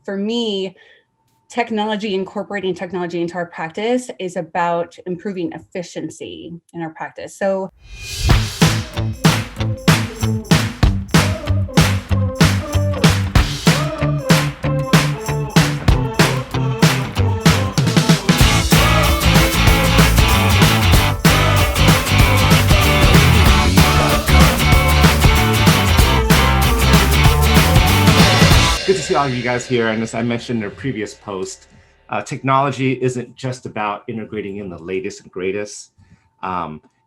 for me, incorporating technology into our practice is about improving efficiency in our practice. So Good to see all of you guys here. And as I mentioned in a previous post, technology isn't just about integrating in the latest and greatest.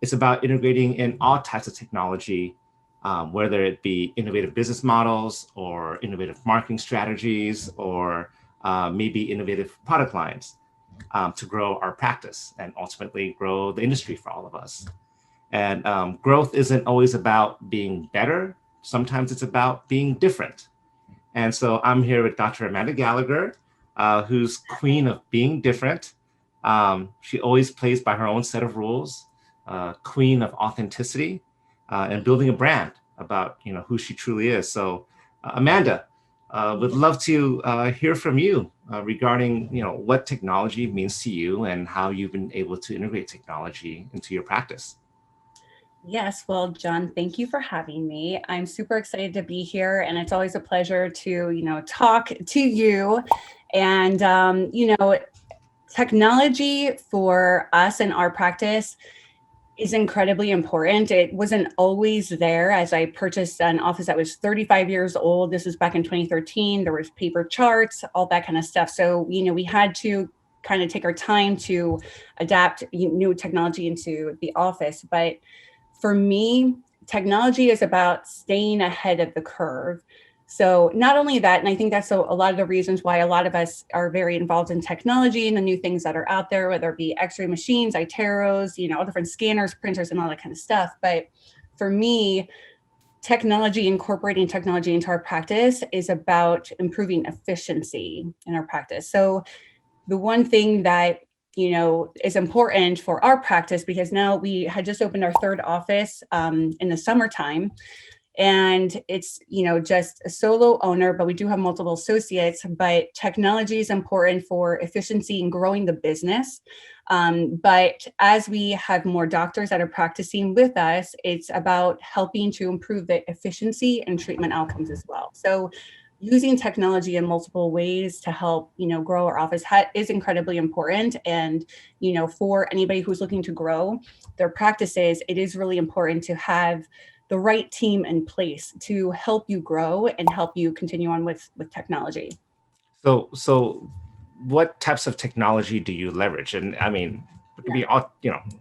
It's about integrating in all types of technology, whether it be innovative business models or innovative marketing strategies or maybe innovative product lines to grow our practice and ultimately grow the industry for all of us. And growth isn't always about being better. Sometimes it's about being different. And so I'm here with Dr. Amanda Gallagher, who's queen of being different. She always plays by her own set of rules, queen of authenticity, and building a brand about who she truly is. So Amanda, would love to hear from you regarding what technology means to you and how you've been able to integrate technology into your practice. Yes, well, John, thank you for having me. I'm super excited to be here, and it's always a pleasure to, talk to you. And, technology for us in our practice is incredibly important. It wasn't always there as I purchased an office that was 35 years old. This was back in 2013. There was paper charts, all that kind of stuff. So, we had to kind of take our time to adapt new technology into the office. But for me, technology is about staying ahead of the curve. So not only that, and I think that's a lot of the reasons why a lot of us are very involved in technology and the new things that are out there, whether it be x-ray machines, iTeros, all different scanners, printers, and all that kind of stuff. But for me, incorporating technology into our practice is about improving efficiency in our practice. So the one thing that is important for our practice, because now we had just opened our third office in the summertime, and it's just a solo owner, but we do have multiple associates. But technology is important for efficiency and growing the business. But as we have more doctors that are practicing with us, it's about helping to improve the efficiency and treatment outcomes as well. So using technology in multiple ways to help, grow our office is incredibly important. And, for anybody who's looking to grow their practices, it is really important to have the right team in place to help you grow and help you continue on with technology. So what types of technology do you leverage? And I mean, it could be all,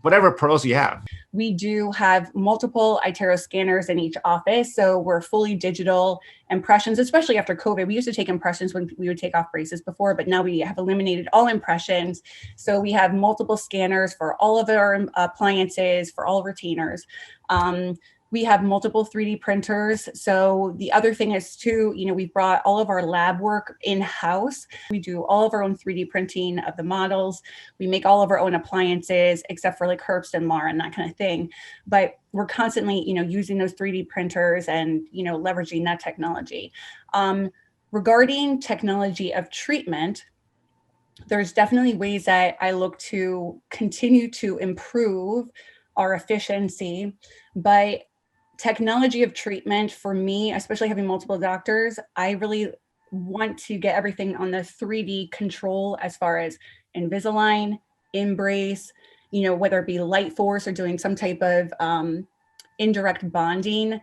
whatever pros you have. We do have multiple iTero scanners in each office. So we're fully digital impressions, especially after COVID. We used to take impressions when we would take off braces before, but now we have eliminated all impressions. So we have multiple scanners for all of our appliances, for all retainers. We have multiple 3D printers. So the other thing is too, we brought all of our lab work in-house. We do all of our own 3D printing of the models. We make all of our own appliances, except for like Herbst and Lar and that kind of thing. But we're constantly, using those 3D printers and, leveraging that technology. Regarding technology of treatment, there's definitely ways that I look to continue to improve our efficiency, but technology of treatment for me, especially having multiple doctors, I really want to get everything on the 3D control as far as Invisalign, InBrace, whether it be light force or doing some type of indirect bonding.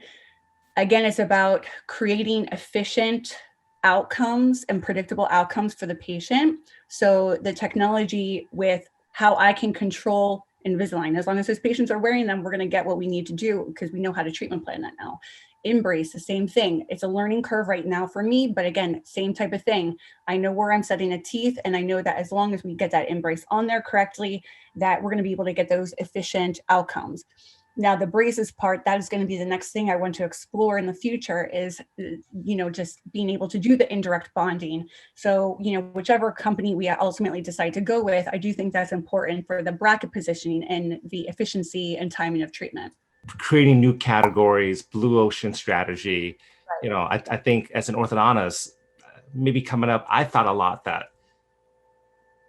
Again, it's about creating efficient outcomes and predictable outcomes for the patient. So the technology with how I can control Invisalign, as long as those patients are wearing them, we're going to get what we need to do because we know how to treatment plan that now. InBrace, the same thing. It's a learning curve right now for me, but again, same type of thing. I know where I'm setting the teeth, and I know that as long as we get that InBrace on there correctly, that we're going to be able to get those efficient outcomes. Now, the braces part, that is going to be the next thing I want to explore in the future is, just being able to do the indirect bonding. So, whichever company we ultimately decide to go with, I do think that's important for the bracket positioning and the efficiency and timing of treatment. Creating new categories, blue ocean strategy. Right. I think as an orthodontist, maybe coming up, I thought a lot that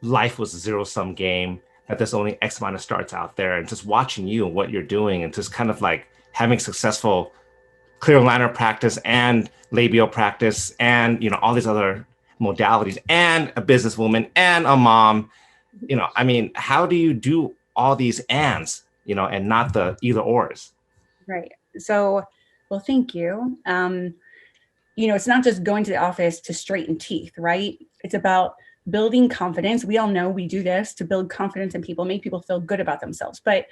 life was a zero-sum game, that there's only X amount of starts out there, and just watching you and what you're doing and just kind of like having successful clear aligner practice and labial practice and, you know, all these other modalities and a businesswoman and a mom, you know, I mean, how do you do all these ands, you know, and not the either ors? Right. So, well, thank you. You know, it's not just going to the office to straighten teeth, right? It's about building confidence. We all know we do this to build confidence in people, make people feel good about themselves. But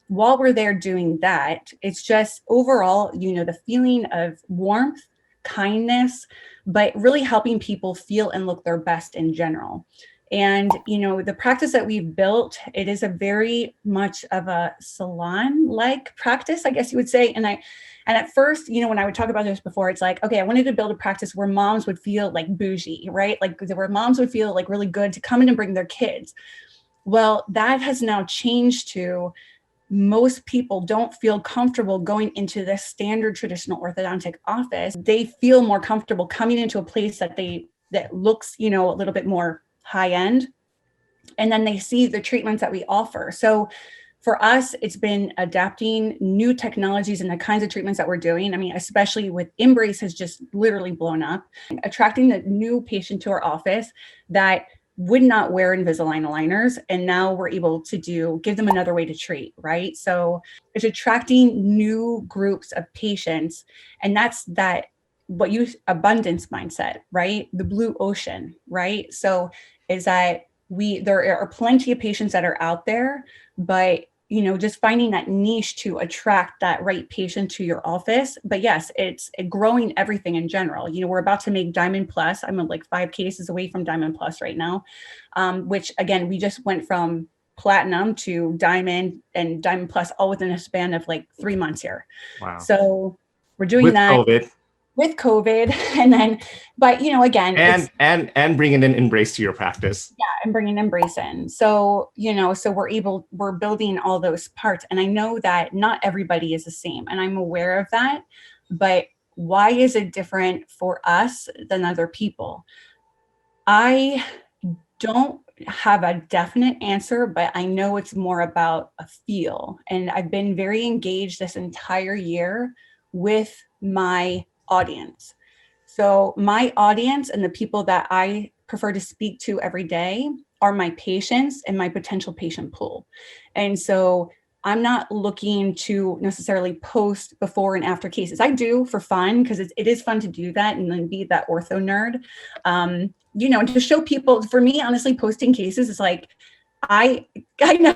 while we're there doing that, it's just overall, you know, the feeling of warmth, kindness, but really helping people feel and look their best in general. And, you know, the practice that we've built, it is a very much of a salon-like practice, I guess you would say. And at first, you know, when I would talk about this before, it's like, okay, I wanted to build a practice where moms would feel like bougie, right? Like where moms would feel like really good to come in and bring their kids. Well, that has now changed to most people don't feel comfortable going into the standard traditional orthodontic office. They feel more comfortable coming into a place that looks, you know, a little bit more high end. And then they see the treatments that we offer. So for us, it's been adapting new technologies and the kinds of treatments that we're doing. I mean, especially with InBrace has just literally blown up, attracting the new patient to our office that would not wear Invisalign aligners. And now we're able to give them another way to treat, right? So it's attracting new groups of patients. And that's that what you abundance mindset, right? The blue ocean, right? So is that there are plenty of patients that are out there, but you know, just finding that niche to attract that right patient to your office. But yes, it's growing everything in general. You know, we're about to make Diamond Plus. I'm like 5 cases away from Diamond Plus right now, which again, we just went from Platinum to Diamond and Diamond Plus all within a span of like 3 months here. Wow. So we're doing With that. COVID. With COVID, and then, but you know, again, and bringing in InBrace to your practice. Yeah, and bringing InBrace in. So you know, so we're building all those parts, and I know that not everybody is the same, and I'm aware of that. But why is it different for us than other people? I don't have a definite answer, but I know it's more about a feel, and I've been very engaged this entire year with my audience. So my audience and the people that I prefer to speak to every day are my patients and my potential patient pool. And so I'm not looking to necessarily post before and after cases. I do for fun because it is fun to do that and then be that ortho nerd. You know, to show people, for me, honestly, posting cases is like, I know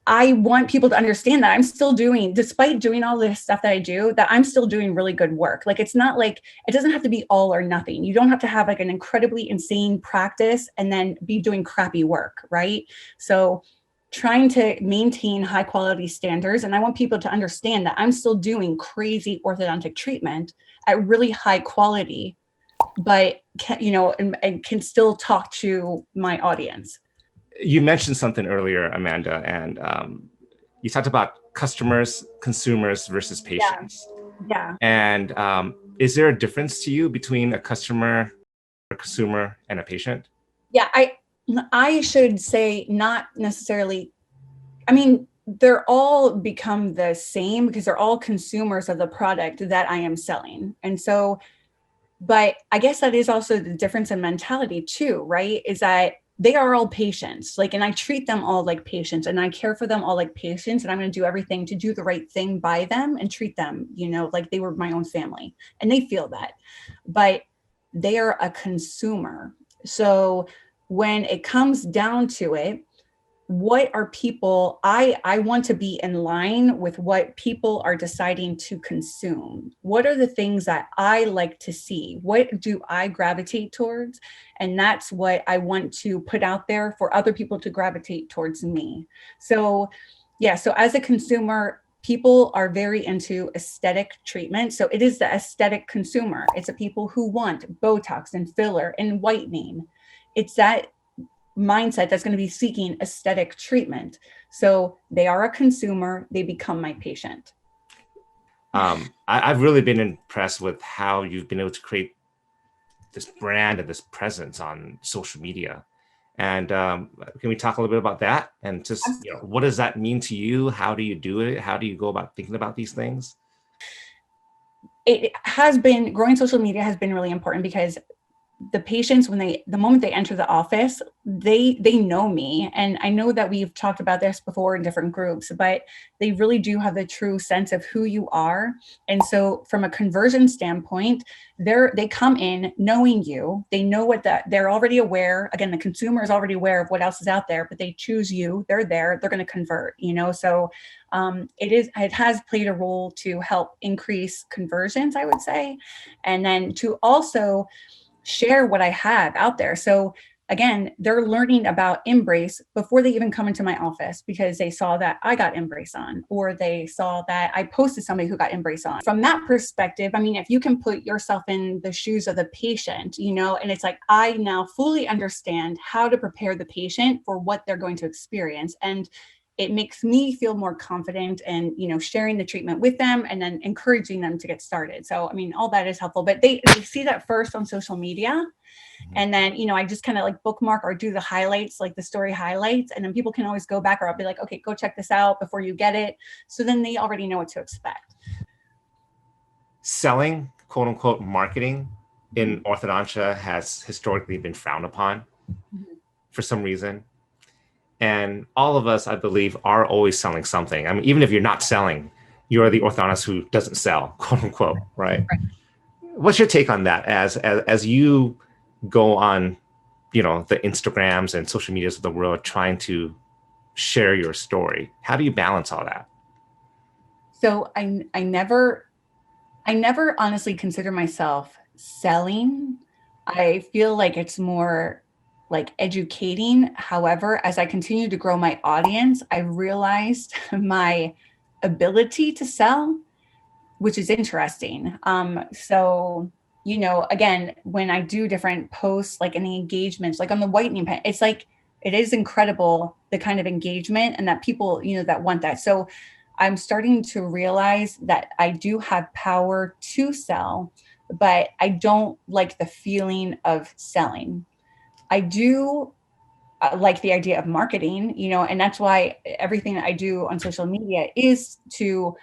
I want people to understand that I'm still doing, despite doing all this stuff that I do, that I'm still doing really good work. Like, it's not like, it doesn't have to be all or nothing. You don't have to have like an incredibly insane practice and then be doing crappy work, right? So trying to maintain high quality standards. And I want people to understand that I'm still doing crazy orthodontic treatment at really high quality, but you know, and can still talk to my audience. You mentioned something earlier, Amanda, and you talked about customers, consumers versus patients. Yeah. And is there a difference to you between a customer, a consumer, and a patient? Yeah, I should say not necessarily. I mean, they're all become the same because they're all consumers of the product that I am selling. And so, but I guess that is also the difference in mentality too, right? Is that they are all patients, like, and I treat them all like patients and I care for them all like patients. And I'm going to do everything to do the right thing by them and treat them, you know, like they were my own family, and they feel that, but they are a consumer. So when it comes down to it, what are people, I want to be in line with what people are deciding to consume. What are the things that I like to see? What do I gravitate towards? And that's what I want to put out there for other people to gravitate towards me. So yeah, so as a consumer, people are very into aesthetic treatment. So it is the aesthetic consumer. It's the people who want Botox and filler and whitening. It's that mindset that's going to be seeking aesthetic treatment. So they are a consumer, they become my patient. I've really been impressed with how you've been able to create this brand and this presence on social media. And can we talk a little bit about that? And just, what does that mean to you? How do you do it? How do you go about thinking about these things? It has been, growing social media has been really important because the patients, the moment they enter the office, they know me. And I know that we've talked about this before in different groups, but they really do have the true sense of who you are. And so from a conversion standpoint, they come in knowing you, they know they're already aware. Again, the consumer is already aware of what else is out there, but they choose you, they're going to convert, so it has played a role to help increase conversions, I would say. And then to also share what I have out there. So again, they're learning about InBrace before they even come into my office because they saw that I got InBrace on, or they saw that I posted somebody who got InBrace on. From that perspective, I mean, if you can put yourself in the shoes of the patient, and it's like, I now fully understand how to prepare the patient for what they're going to experience. And it makes me feel more confident and, sharing the treatment with them and then encouraging them to get started. So, I mean, all that is helpful, but they see that first on social media. Mm-hmm. And then, I just kind of like bookmark or do the highlights, like the story highlights. And then people can always go back, or I'll be like, okay, go check this out before you get it. So then they already know what to expect. Selling, quote unquote, marketing in orthodontia has historically been frowned upon for some reason. And all of us, I believe, are always selling something. I mean, even if you're not selling, you're the orthodontist who doesn't sell, quote unquote, right? What's your take on that as you go on, the Instagrams and social medias of the world trying to share your story? How do you balance all that? So I never honestly consider myself selling. I feel like it's more like educating. However, as I continue to grow my audience, I realized my ability to sell, which is interesting. So, again, when I do different posts, like in the engagements, like on the whitening pen, it's like, it is incredible, the kind of engagement and that people, that want that. So I'm starting to realize that I do have power to sell, but I don't like the feeling of selling. I do like the idea of marketing, and that's why everything that I do on social media is to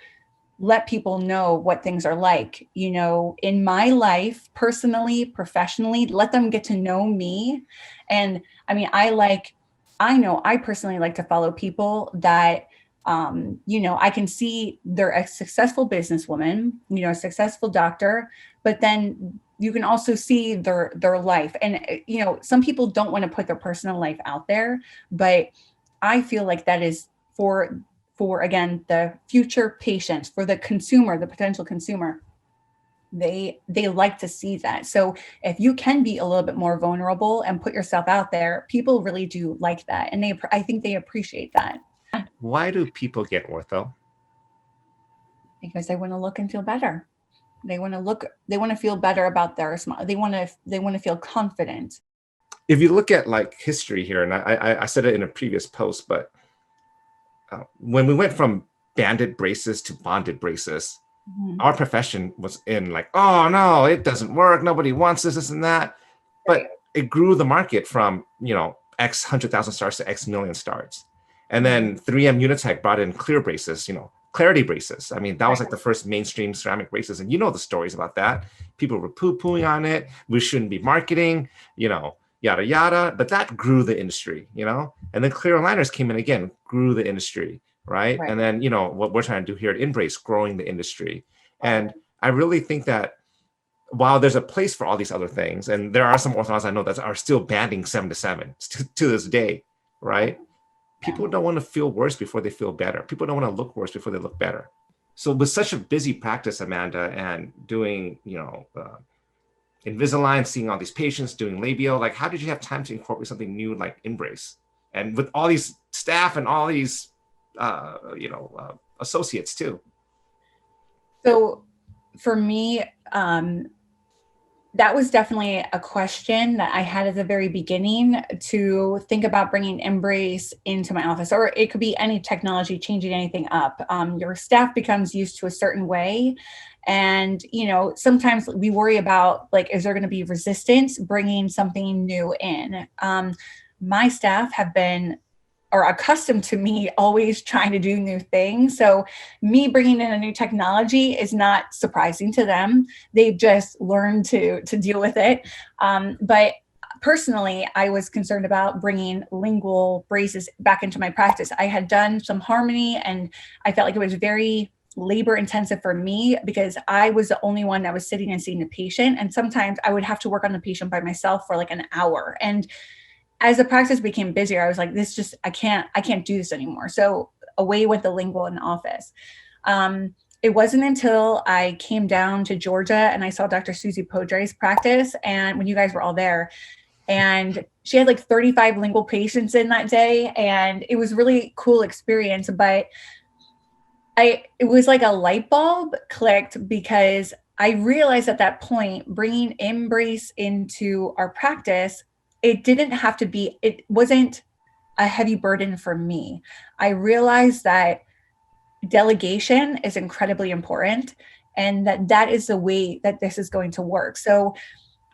let people know what things are like, in my life, personally, professionally, let them get to know me. And I mean, I personally like to follow people that, I can see they're a successful businesswoman, a successful doctor, but then you can also see their life. And, some people don't want to put their personal life out there, but I feel like that is for again, the future patients, for the consumer, the potential consumer, they like to see that. So if you can be a little bit more vulnerable and put yourself out there, people really do like that. And I think they appreciate that. Why do people get ortho? Because they want to look and feel better. They want to feel better about their smile. They want to feel confident. If you look at like history here, and I said it in a previous post, but when we went from banded braces to bonded braces, our profession was in like, oh no, it doesn't work. Nobody wants this and that. But it grew the market from, X 100,000 starts to X million starts. And then 3M Unitech brought in clear braces, clarity braces. I mean, that was like the first mainstream ceramic braces. And the stories about that. People were poo-pooing on it. We shouldn't be marketing, yada, yada. But that grew the industry, and then clear aligners came in again, grew the industry, right? And then, what we're trying to do here at InBrace, growing the industry. And I really think that while there's a place for all these other things, and there are some orthodontists I know that are still banding 7 to 7 to this day, right? People don't want to feel worse before they feel better. People don't want to look worse before they look better. So with such a busy practice, Amanda, and doing, Invisalign, seeing all these patients, doing labial, like how did you have time to incorporate something new like InBrace? And with all these staff and all these, associates too. So for me, that was definitely a question that I had at the very beginning, to think about bringing InBrace into my office, or it could be any technology, changing anything up. Your staff becomes used to a certain way. And, sometimes we worry about like, is there going to be resistance bringing something new in? My staff have been are accustomed to me always trying to do new things. So me bringing in a new technology is not surprising to them. They've just learned to deal with it. But personally, I was concerned about bringing lingual braces back into my practice. I had done some harmony and I felt like it was very labor intensive for me because I was the only one that was sitting and seeing the patient. And sometimes I would have to work on the patient by myself for like an hour. And as the practice became busier, I was like, I can't do this anymore. So away went the lingual in the office. It wasn't until I came down to Georgia and I saw Dr. Susie Podre's practice, and when you guys were all there, and she had like 35 lingual patients in that day, and it was really cool experience. But it was like a light bulb clicked because I realized at that point, bringing InBrace into our practice, it wasn't a heavy burden for me. I realized that delegation is incredibly important and that is the way that this is going to work. So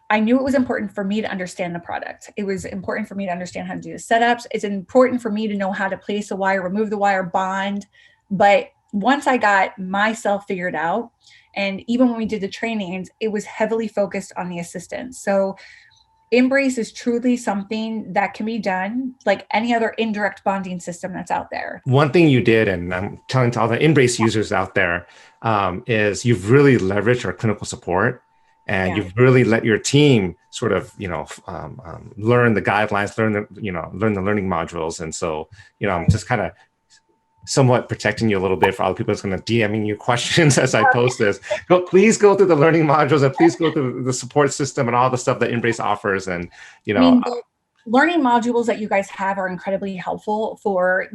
I knew it was important for me to understand the product. It was important for me to understand how to do the setups. It's important for me to know how to place the wire, remove the wire, bond. But once I got myself figured out, and even when we did the trainings, it was heavily focused on the assistants. So InBrace is truly something that can be done like any other indirect bonding system that's out there. One thing you did, and I'm telling to all the InBrace users out there, is you've really leveraged our clinical support, and you've really let your team sort of, learn the guidelines, learn the learning modules. And so, I'm just kind of somewhat protecting you a little bit for all the people that's going to DMing you questions as I post this. Please go through the learning modules and please go through the support system and all the stuff that InBrace offers. And, the learning modules that you guys have are incredibly helpful for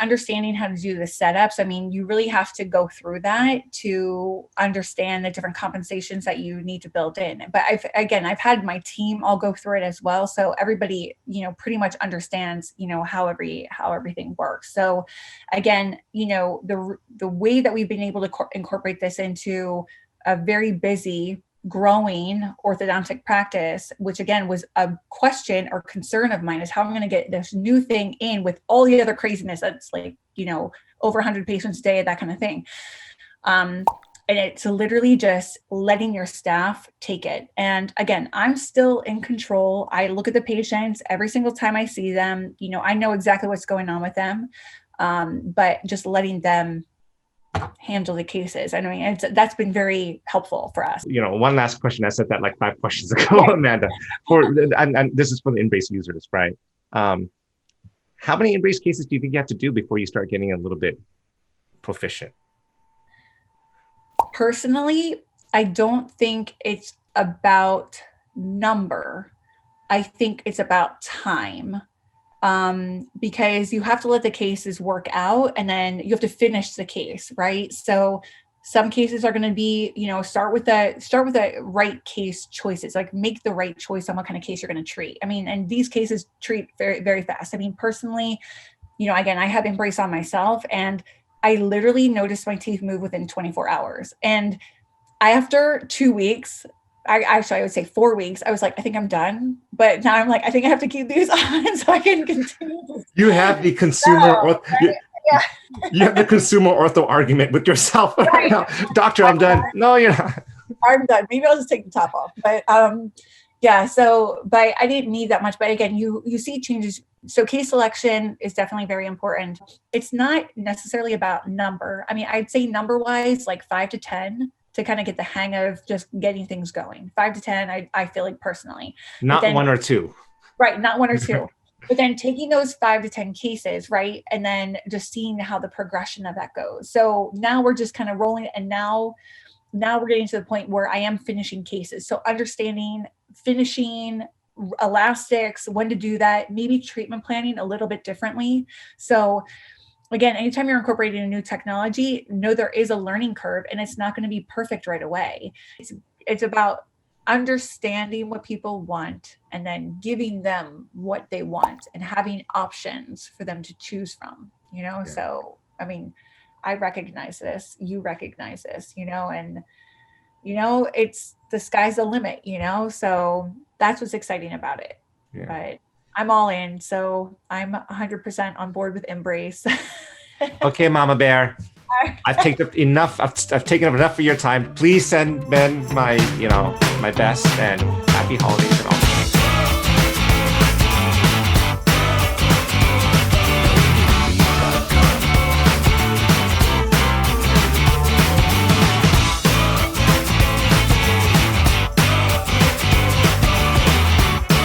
understanding how to do the setups. I mean, you really have to go through that to understand the different compensations that you need to build in. But I've had my team all go through it as well. So everybody, pretty much understands, how everything works. So again, the way that we've been able to incorporate this into a very busy growing orthodontic practice, which again was a question or concern of mine, is how I'm going to get this new thing in with all the other craziness that's like, over 100 patients a day, that kind of thing. And it's literally just letting your staff take it. And again, I'm still in control. I look at the patients every single time I see them. I know exactly what's going on with them, but just letting them handle the cases. I mean, that's been very helpful for us. One last question. I said that like 5 questions ago, Amanda. And this is for the InBrace users, right? How many InBrace cases do you think you have to do before you start getting a little bit proficient? Personally, I don't think it's about number. I think it's about time. Because you have to let the cases work out and then you have to finish the case, right? So some cases are going to be, start with the right case choices, like make the right choice on what kind of case you're going to treat. I mean, and these cases treat very, very fast. I mean, personally, again, I have InBrace on myself and I literally noticed my teeth move within 24 hours. And after 2 weeks, I would say 4 weeks, I was like, I think I'm done. But now I'm like, I think I have to keep these on so I can continue. You have the consumer, you have the consumer ortho argument with yourself right now. Doctor, I'm done. No, you're not. I'm done. Maybe I'll just take the top off. But but I didn't need that much. But again, you see changes. So case selection is definitely very important. It's not necessarily about number. I mean, I'd say number wise, like 5 to 10. To kind of get the hang of just getting things going. 5 to 10, I feel like personally. Not then, 1 or 2. Right, not 1 or 2. But then taking those 5 to 10 cases, right? And then just seeing how the progression of that goes. So now we're just kind of rolling, and now we're getting to the point where I am finishing cases. So understanding, finishing, elastics, when to do that, maybe treatment planning a little bit differently. So again, anytime you're incorporating a new technology, know there is a learning curve and it's not going to be perfect right away. It's about understanding what people want and then giving them what they want and having options for them to choose from, So, I mean, I recognize this, you recognize this, and it's the sky's the limit, so that's what's exciting about it. Yeah. But I'm all in, so I'm 100% on board with InBrace. Okay, Mama Bear. I've taken up enough. I've taken up enough of your time. Please send Ben my best and happy holidays and all.